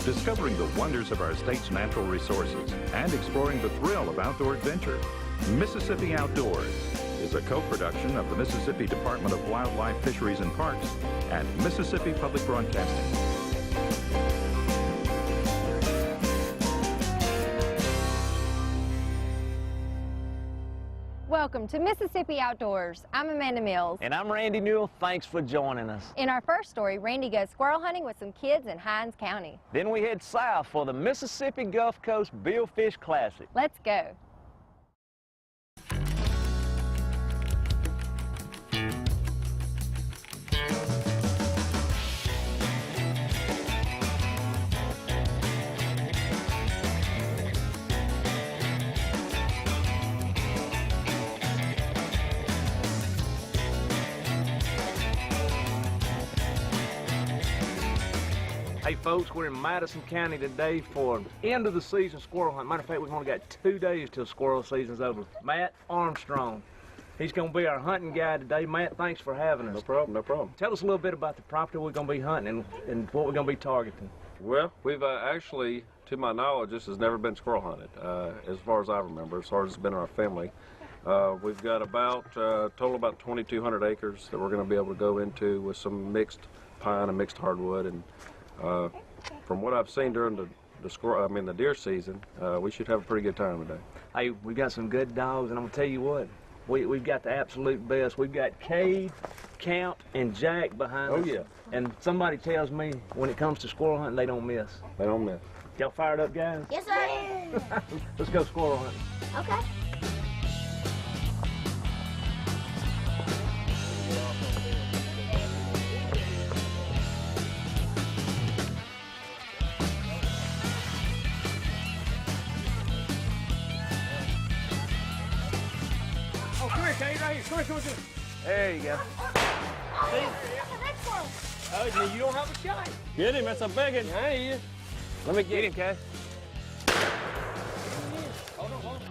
discovering the wonders of our state's natural resources and exploring the thrill of outdoor adventure. Mississippi Outdoors is a co-production of the Mississippi Department of Wildlife, Fisheries and Parks and Mississippi Public Broadcasting. Welcome to Mississippi Outdoors. I'm Amanda Mills. And I'm Randy Newell. Thanks for joining us. In our first story, Randy goes squirrel hunting with some kids in Hinds County. Then we head south for the Mississippi Gulf Coast Billfish Classic. Let's go. Hey folks, we're in Madison County today for end of the season squirrel hunt. Matter of fact, we've only got 2 days till squirrel season's over. Matt Armstrong, he's gonna be our hunting guide today. Matt, thanks for having us. No problem, no problem. Tell us a little bit about the property we're gonna be hunting and what we're gonna be targeting. Well, we've actually, to my knowledge, this has never been squirrel hunted, as far as I remember, as far as it's been in our family. We've got about, total about 2,200 acres that we're gonna be able to go into with some mixed pine and mixed hardwood. And from what I've seen during the deer season, we should have a pretty good time today. Hey, we got some good dogs, and I'm gonna tell you what, we've got the absolute best. We've got Cade, Count, and Jack behind us. Oh yeah. And somebody tells me when it comes to squirrel hunting, they don't miss. They don't miss. Y'all fired up, guys? Yes, sir. Let's go squirrel hunting. Okay. Oh, come here, Cade, right here. Come here. There you go. Oh, you don't have a shot. Get him, that's a big one. Hey, Let me get him, Cade. hold on.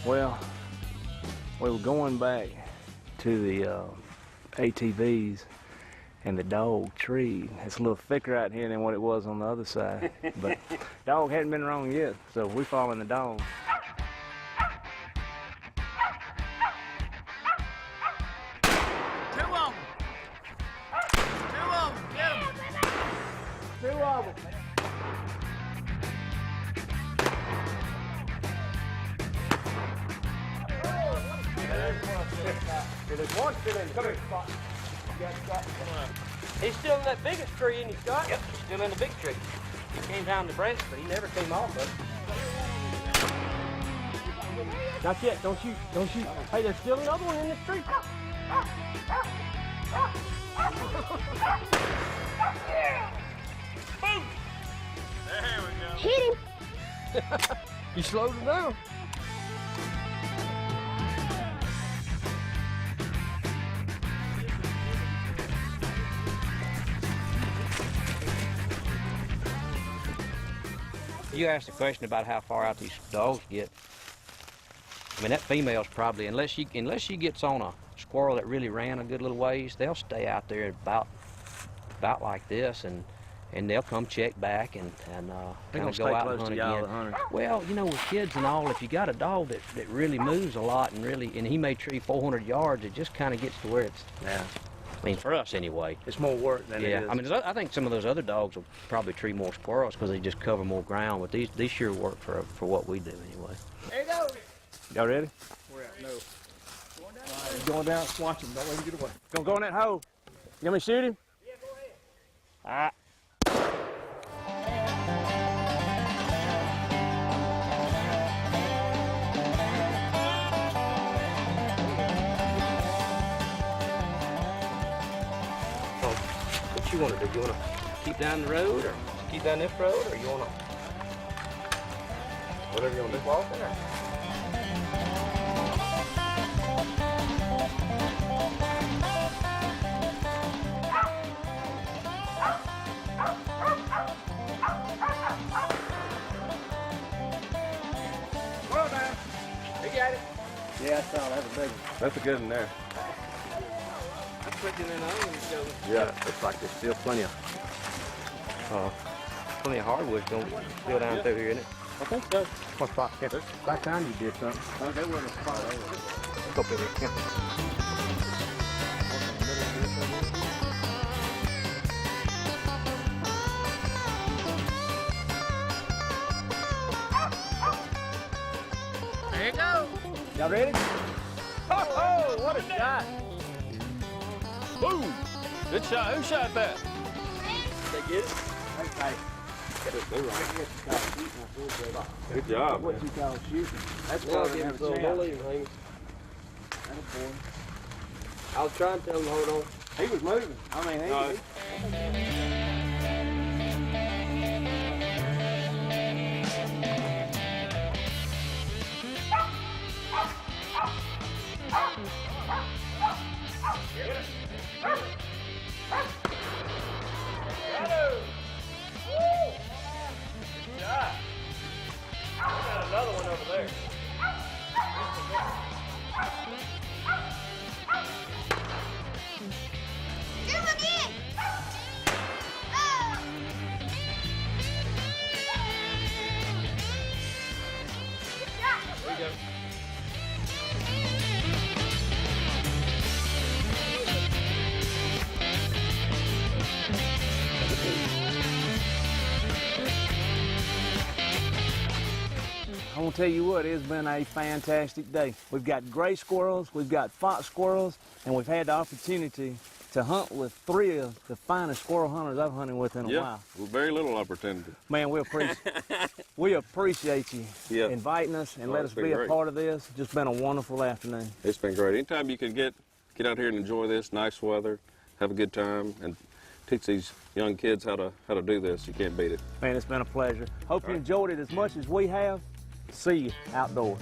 Well, we were going back to the ATVs, and the dog tree. It's a little thicker out here than what it was on the other side. But dog hadn't been wrong yet, so we're following the dog. Two of them. Get them. Two of them. There's one still in. Come here, Spot. He's still in that biggest tree, isn't he, Scott? Yep, he's still in the big tree. He came down to branch, but he never came off of it. Not yet. Don't shoot. Don't shoot. Hey, there's still another one in this tree. Boom! There we go. Hit him. You slowed him down. You asked a question about how far out these dogs get. I mean, that female's probably, unless she gets on a squirrel that really ran a good little ways, they'll stay out there about like this, and they'll come check back and kind of go out and hunt again. Well, you know, with kids and all, if you got a dog that really moves a lot and he may tree 400 yards, it just kind of gets to where it's. Yeah. I mean, for us anyway. It's more work than it is. I mean, I think some of those other dogs will probably tree more squirrels because they just cover more ground, but these sure work for what we do anyway. There you go. Y'all ready? Where at? No. Going down, watch him. Don't let him get away. Gonna go in that hole. You want me to shoot him? Yeah, go ahead. All right. What you want to do? You want to keep down the road, or keep down this road, or you want to whatever you want to do? Walking, or? Well done. You got it? Yeah, I saw that was a big one. That's a good one there. I'm switching in on and go. Yeah, looks like there's still plenty of hardwood going still down through here, isn't it? I think so. What's about that time you did something? They were in the spot. Let's go up here. Yeah. There you go. Y'all ready? Oh, what a shot! Boom! Good shot. Who shot that? They get it? Okay. Good job, What man. you call shooting? That's Now why I'll we give him have a some. Don't chance. leave him hanging. Attaboy. I was trying to tell him to hold on. He was moving. I mean, he Another one over there. There you go. I'm gonna tell you what, it's been a fantastic day. We've got gray squirrels, we've got fox squirrels, and we've had the opportunity to hunt with three of the finest squirrel hunters I've hunted with in a while. Well, very little opportunity. Man, we appreciate you Yeah. inviting us and Oh, let it's us been be a great. part of this. It's just been a wonderful afternoon. It's been great. Anytime you can get out here and enjoy this, nice weather, have a good time, and teach these young kids how to do this, you can't beat it. Man, it's been a pleasure. Hope you enjoyed it as much as we have. See you outdoors.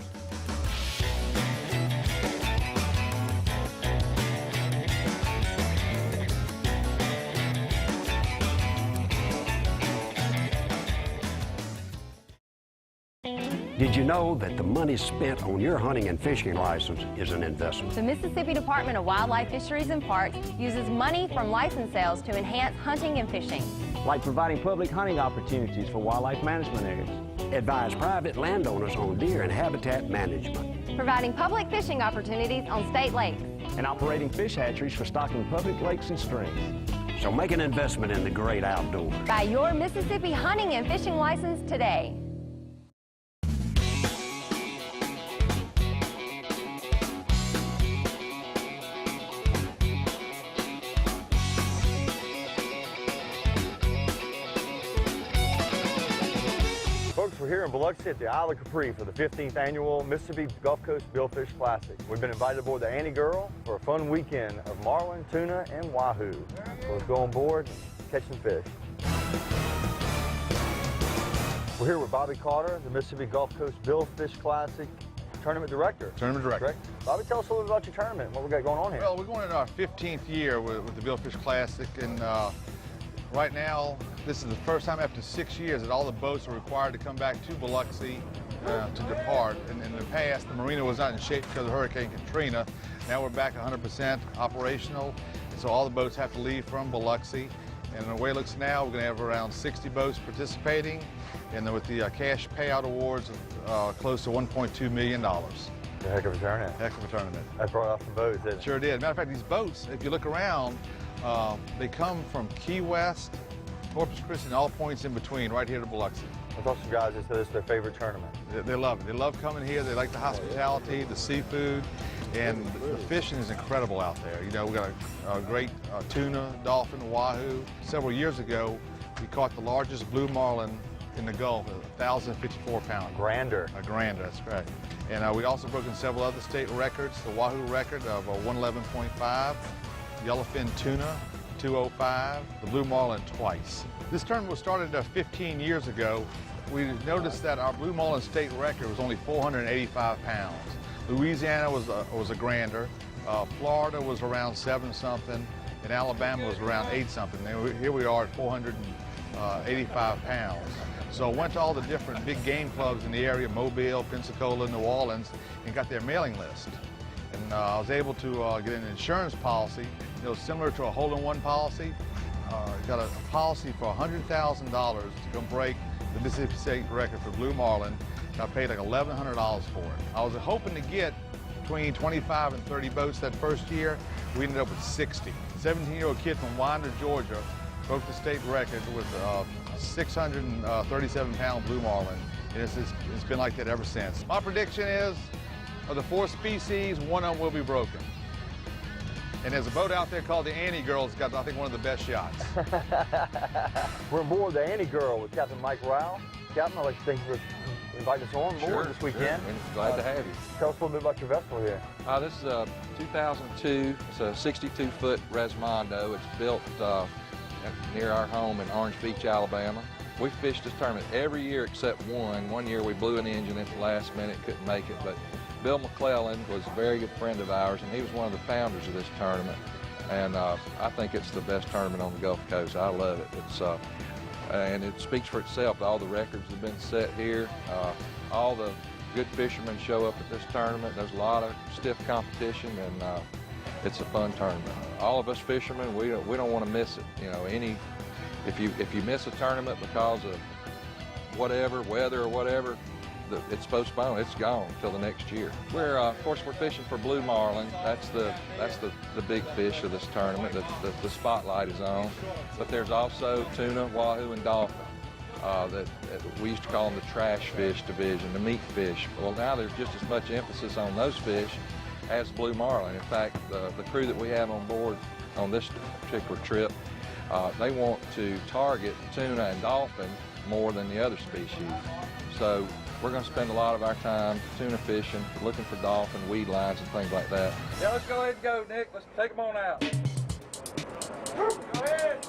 Did you know that the money spent on your hunting and fishing license is an investment? The Mississippi Department of Wildlife, Fisheries and Parks uses money from license sales to enhance hunting and fishing. Like providing public hunting opportunities for wildlife management areas. Advise private landowners on deer and habitat management. Providing public fishing opportunities on state lakes. And operating fish hatcheries for stocking public lakes and streams. So make an investment in the great outdoors. Buy your Mississippi hunting and fishing license today. Folks, we're here in Biloxi at the Isle of Capri for the 15th annual Mississippi Gulf Coast Billfish Classic. We've been invited aboard the Annie Girl for a fun weekend of marlin, tuna, and wahoo. So let's go on board and catch some fish. We're here with Bobby Carter, the Mississippi Gulf Coast Billfish Classic Tournament Director. Tournament Director. Correct? Bobby, tell us a little bit about your tournament and what we got going on here. Well, we're going into our 15th year with the Billfish Classic, and right now, this is the first time after 6 years that all the boats are required to come back to Biloxi to depart. And in the past, the marina was not in shape because of Hurricane Katrina. Now we're back 100% operational, and so all the boats have to leave from Biloxi. And the way it looks now, we're going to have around 60 boats participating, and then with the cash payout awards of close to $1.2 million. A heck of a tournament. Heck of a tournament. That brought off some boats, didn't it? Sure did. Matter of fact, these boats, if you look around, they come from Key West, Corpus Christi, and all points in between, right here to Biloxi. I talked to some guys that said this is their favorite tournament. They love it. They love coming here. They like the hospitality, the seafood, and the fishing is incredible out there. You know, we got a great tuna, dolphin, wahoo. Several years ago, we caught the largest blue marlin in the Gulf, 1,054 pounds. Grander. A grander, that's correct. And we also broken several other state records. The wahoo record of 111.5, yellowfin tuna, E205, the blue marlin twice. This tournament was started 15 years ago. We noticed that our blue marlin state record was only 485 pounds. Louisiana was a grander. Florida was around 7-something, and Alabama was around 8-something. Here we are at 485 pounds. So I went to all the different big game clubs in the area, Mobile, Pensacola, New Orleans, and got their mailing list. And I was able to get an insurance policy, similar to a hole-in-one policy. Got a policy for $100,000 to come break the Mississippi State record for blue marlin, and I paid like $1,100 for it. I was hoping to get between 25 and 30 boats that first year. We ended up with 60. 17-year-old kid from Winder, Georgia, broke the state record with 637-pound blue marlin, and it's been like that ever since. My prediction is, of the 4 species, one of them will be broken. And there's a boat out there called the Annie Girl. It's got, I think, one of the best shots. We're aboard the Annie Girl with Captain Mike Rowell. Captain, I'd like to thank you for inviting us on board this weekend. Sure. Glad to have you. Tell us a little bit about your vessel here. This is a 2002. It's a 62-foot Resmondo. It's built near our home in Orange Beach, Alabama. We fished this tournament every year except one. One year we blew an engine at the last minute, couldn't make it, but Bill McClellan was a very good friend of ours, and he was one of the founders of this tournament. And I think it's the best tournament on the Gulf Coast. I love it. And it speaks for itself. All the records have been set here. All the good fishermen show up at this tournament. There's a lot of stiff competition, and it's a fun tournament. All of us fishermen, we don't want to miss it. If you miss a tournament because of whatever, weather or whatever, it's postponed. It's gone until the next year. Of course, we're fishing for blue marlin. That's the big fish of this tournament that the spotlight is on. But there's also tuna, wahoo, and dolphin. That we used to call them the trash fish division, the meat fish. Well, now there's just as much emphasis on those fish as blue marlin. In fact, the crew that we have on board on this particular trip, they want to target tuna and dolphin more than the other species. So we're going to spend a lot of our time tuna fishing, looking for dolphin, weed lines, and things like that. Yeah, let's go ahead and go, Nick. Let's take them on out. Go ahead.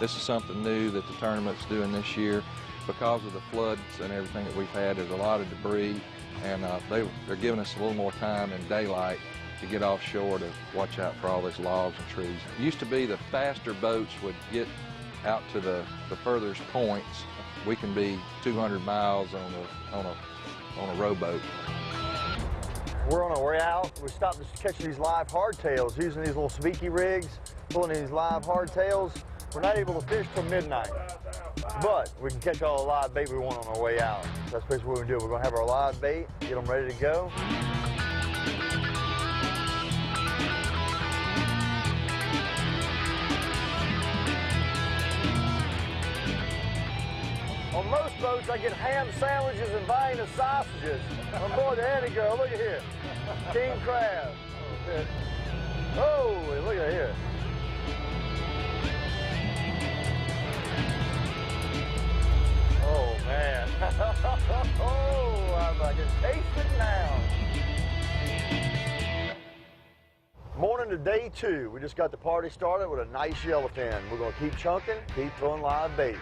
This is something new that the tournament's doing this year. Because of the floods and everything that we've had, there's a lot of debris, and they're giving us a little more time in daylight to get offshore to watch out for all these logs and trees. It used to be the faster boats would get out to the furthest points. We can be 200 miles on a rowboat. We're on our way out. We stopped to catch these live hardtails using these little Sabiki rigs, pulling these live hardtails. We're not able to fish till midnight, but we can catch all the live bait we want on our way out. So that's basically what we're going to do. We're going to have our live bait, get them ready to go. On most boats, I get ham sandwiches and Vienna sausages. On board the Annie Girl, look at here. King crab. Oh, look at here. Oh, man. Oh, I can taste it now. Morning to day 2. We just got the party started with a nice yellowfin. We're going to keep chunking, keep throwing live bait.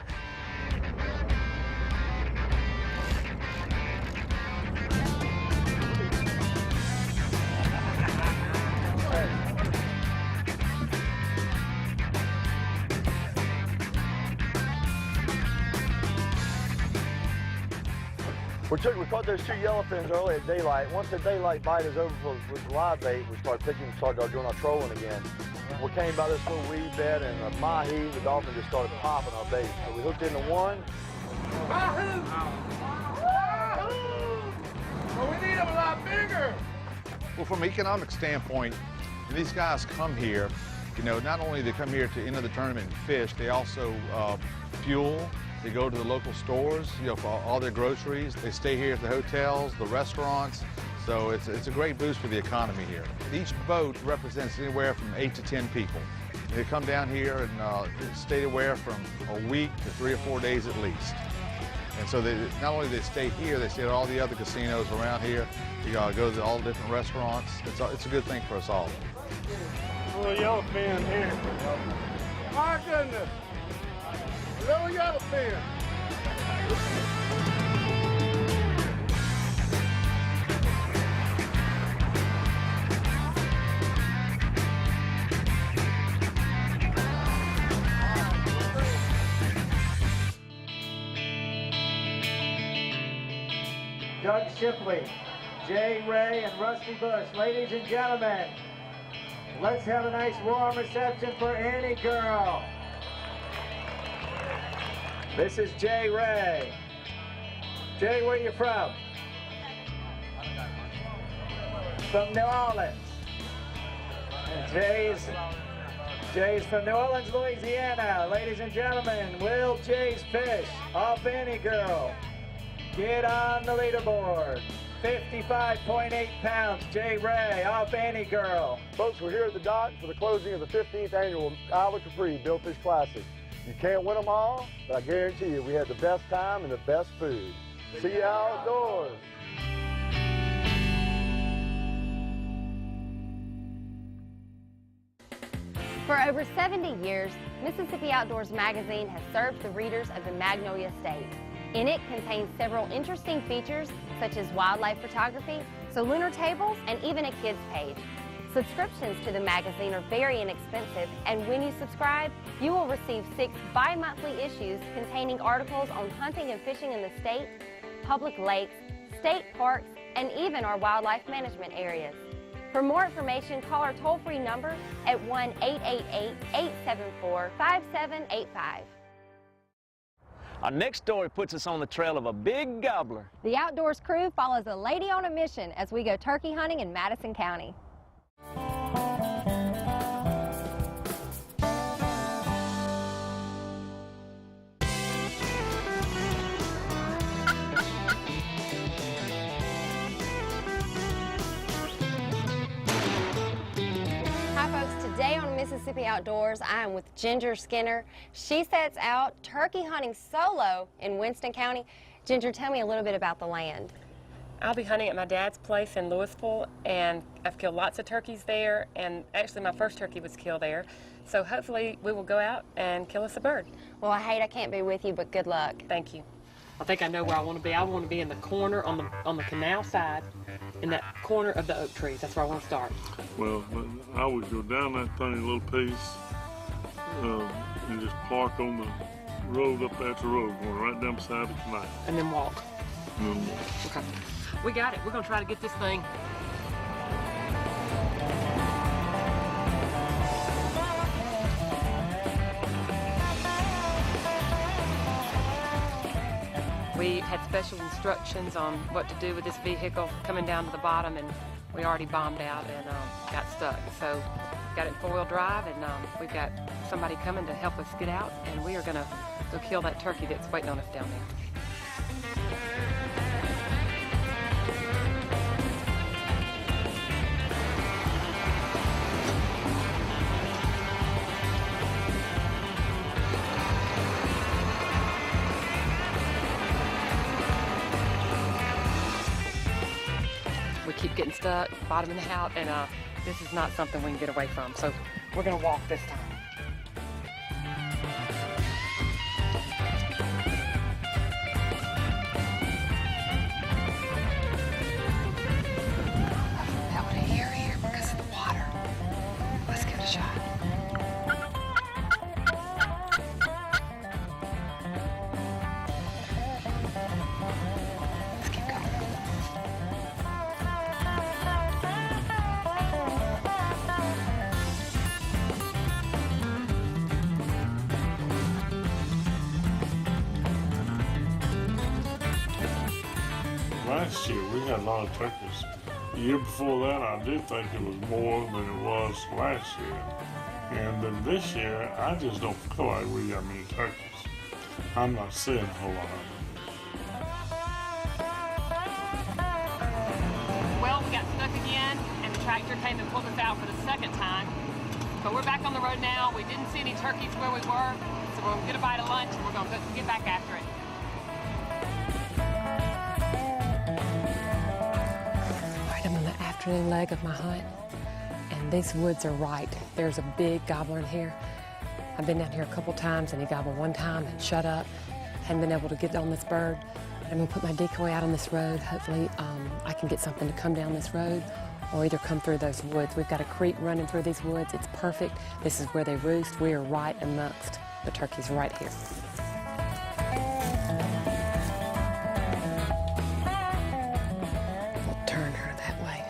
We caught those 2 yellowfins early at daylight. Once the daylight bite is over with live bait, we started doing our trolling again. We came by this little weed bed, and the mahi, the dolphin, just started popping our bait. So we hooked into one. Wahoo! Wahoo! Well, we need them a lot bigger. Well, from an economic standpoint, when these guys come here, not only they come here to enter the tournament and fish, they also fuel. They go to the local stores, for all their groceries. They stay here at the hotels, the restaurants. So it's a great boost for the economy here. Each boat represents anywhere from 8 to 10 people. They come down here and stay aware from a week to 3 or 4 days at least. And so not only they stay here, they stay at all the other casinos around here. You go to all the different restaurants. It's a good thing for us all. Little yellowfin here. My goodness. Little yellowfin. Doug Shipley, Jay Ray, and Rusty Bush. Ladies and gentlemen, let's have a nice warm reception for Annie Girl. This is Jay Ray. Jay, where you from? From New Orleans. And Jay's from New Orleans, Louisiana. Ladies and gentlemen, Will Jay's Fish off Annie Girl. Get on the leaderboard. 55.8 pounds, Jay Ray off Annie Girl. Folks, we're here at the dock for the closing of the 15th annual Isle of Capri Billfish Classic. You can't win them all, but I guarantee you we had the best time and the best food. See you outdoors. For over 70 years, Mississippi Outdoors magazine has served the readers of the Magnolia State. In it contains several interesting features such as wildlife photography, lunar tables, and even a kids page. Subscriptions to the magazine are very inexpensive, and when you subscribe, you will receive 6 bi-monthly issues containing articles on hunting and fishing in the state, public lakes, state parks, and even our wildlife management areas. For more information, call our toll-free number at 1-888-874-5785. Our next story puts us on the trail of a big gobbler. The Outdoors crew follows a lady on a mission as we go turkey hunting in Madison County. Today on Mississippi Outdoors, I am with Ginger Skinner. She sets out turkey hunting solo in Winston County. Ginger, tell me a little bit about the land. I'll be hunting at my dad's place in Louisville, and I've killed lots of turkeys there, and actually my first turkey was killed there. So hopefully we will go out and kill us a bird. Well, I can't be with you, but good luck. Thank you. I think I know where I want to be. I want to be in the corner on the canal side, in that corner of the oak trees. That's where I want to start. Well, I would go down that funny little piece and just park on the road up there to the road, going right down beside the canal. And then walk. Okay. We got it. We're going to try to get this thing. We had special instructions on what to do with this vehicle coming down to the bottom, and we already bombed out and got stuck. So got it in 4-wheel drive, and we've got somebody coming to help us get out, and we are going to go kill that turkey that's waiting on us down there. We keep getting stuck, bottoming out, and this is not something we can get away from. So we're gonna walk this time. That would here because of the water. Let's give it a shot. Let's keep going. Last year we had a lot of turkeys. The year before that I did think it was more than it was last year. And then this year I just don't feel like we got many turkeys. I'm not seeing a whole lot of them. Well, we got stuck again, and the tractor came and pulled us out for the second time. But we're back on the road now. We didn't see any turkeys where we were, so we're gonna get a bite of lunch and we're gonna get back after it. afternoon leg of my hunt, and these woods are right. There's a big gobbler in here. I've been down here a couple times, and he gobbled one time and shut up. Hadn't been able to get on this bird. I'm gonna put my decoy out on this road. Hopefully I can get something to come down this road or either come through those woods. We've got a creek running through these woods. It's perfect. This is where they roost. We are right amongst the turkeys right here. We'll turn her that way.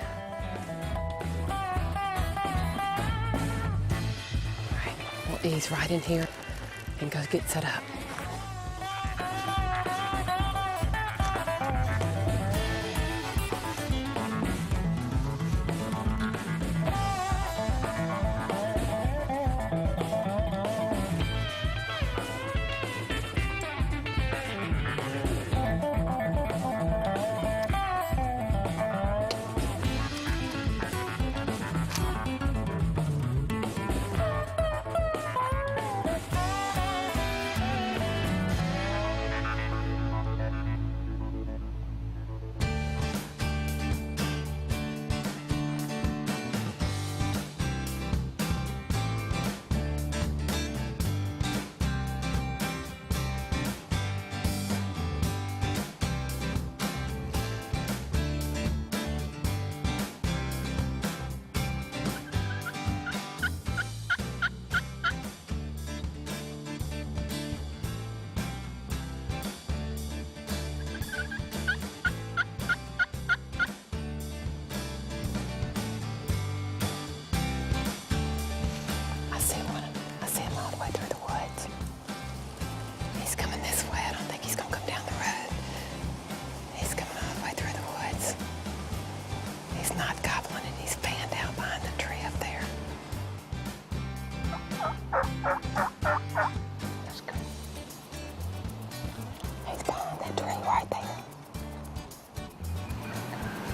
All right, we'll ease right in here and go get set up.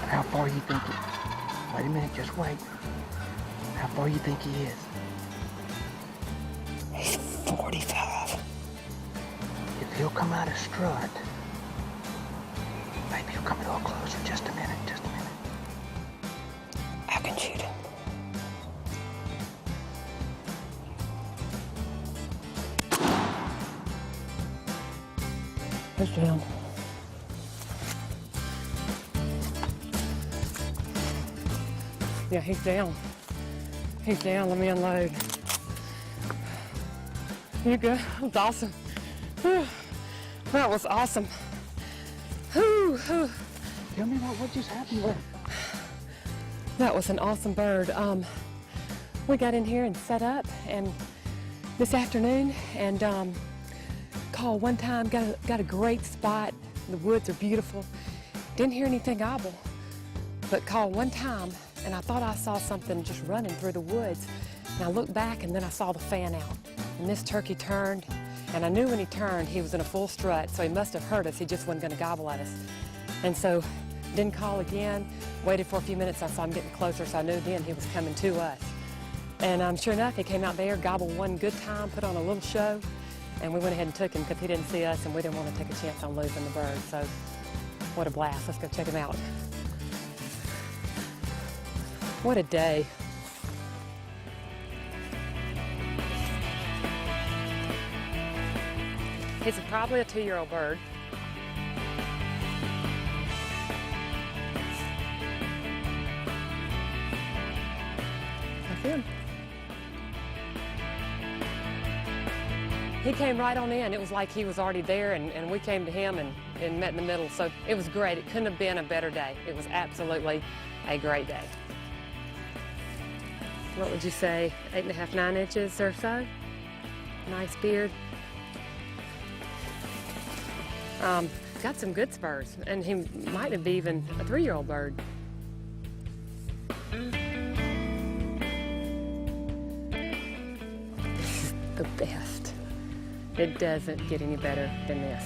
How far you think wait a minute, just wait. How far you think he is? He's 45. If he'll come out of strut, maybe he'll come a little closer. Just a minute, just a minute. I can shoot him. Push down. Yeah, he's down. He's down. Let me unload. You good? That was awesome. Whew. That was awesome. Whew, whew. Tell me what just happened with. That was an awesome bird. We got in here and set up and this afternoon and called one time, got a great spot. The woods are beautiful. Didn't hear anything gobble, but called one time and I thought I saw something just running through the woods. And I looked back and then I saw the fan out. And this turkey turned, and I knew when he turned he was in a full strut, so he must have heard us. He just wasn't gonna gobble at us. And so didn't call again, waited for a few minutes. I saw him getting closer, so I knew then he was coming to us. And sure enough, he came out there, gobbled one good time, put on a little show, and we went ahead and took him because he didn't see us and we didn't want to take a chance on losing the bird. So what a blast. Let's go check him out. What a day. He's probably a 2-year-old bird. That's him. He came right on in. It was like he was already there and we came to him and met in the middle. So it was great. It couldn't have been a better day. It was absolutely a great day. What would you say, 8.5, 9 inches or so? Nice beard. Got some good spurs, and he might have even a 3-year-old bird. This is the best. It doesn't get any better than this.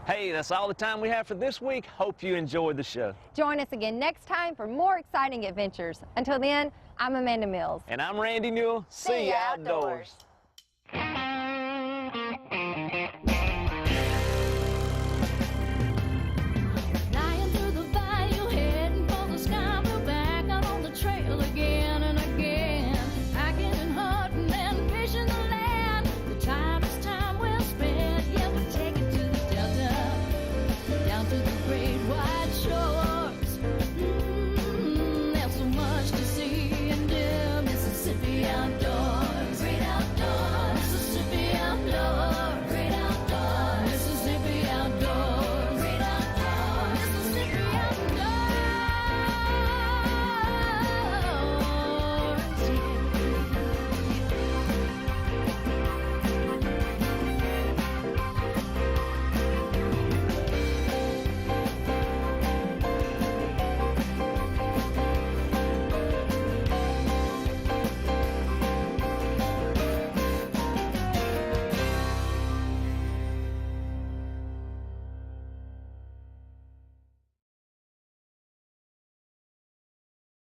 Hey, that's all the time we have for this week. Hope you enjoyed the show. Join us again next time for more exciting adventures. Until then, I'm Amanda Mills. And I'm Randy Newell. See ya outdoors. through the great white shore.